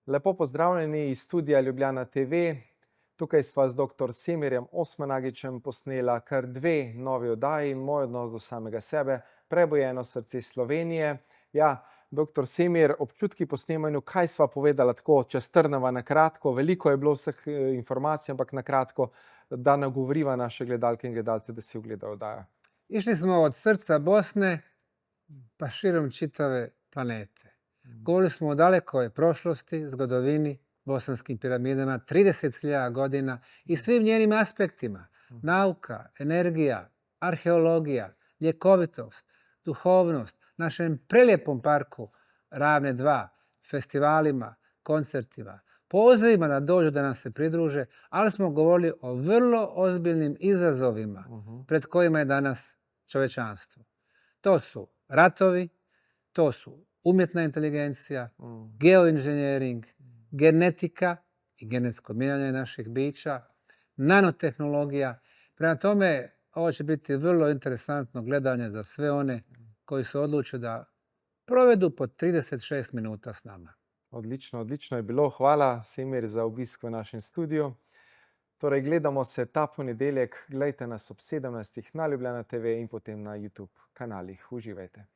Lepo pozdravljeni iz studia Ljubljana TV. Tukaj sva z dr. Semirjem Osmanagićem posnela kar dve novi oddaji, Moj odnos do samega sebe, Prebujeno srce Slovenije. Ja, dr. Semir, občutki po snemanju, kaj sva povedala tako, če strneva na kratko, veliko je bilo vseh informacij, ampak na kratko, da nagovoriva naše gledalke in gledalce, da si ogledajo oddajo. Išli smo od srca Bosne pa širom čitave planete. Govorili smo o dalekoj prošlosti, zgodovini, bosanskim piramidama, 30.000 godina i svim njenim aspektima. Nauka, energija, arheologija, ljekovitost, duhovnost, našem prelijepom parku Ravne 2, festivalima, koncertima, pozivima da dođu da nam se pridruže, ali smo govorili o vrlo ozbiljnim izazovima pred kojima je danas čovečanstvo. To su ratovi, to su umjetna inteligencija, geoinženjering, genetika i genetsko mijenjanje naših bića, nanotehnologija. Prema tome, ovo će biti vrlo interesantno gledanje za sve one koji se odluče da provedu po 36 minuta s nama. Odlično, odlično je bilo. Hvala, Semir, za obisk v našem studiu. Torej, gledamo se ta ponedeljek. Glejte nas ob 17. na Ljubljana TV in potem na YouTube kanalih. Uživajte.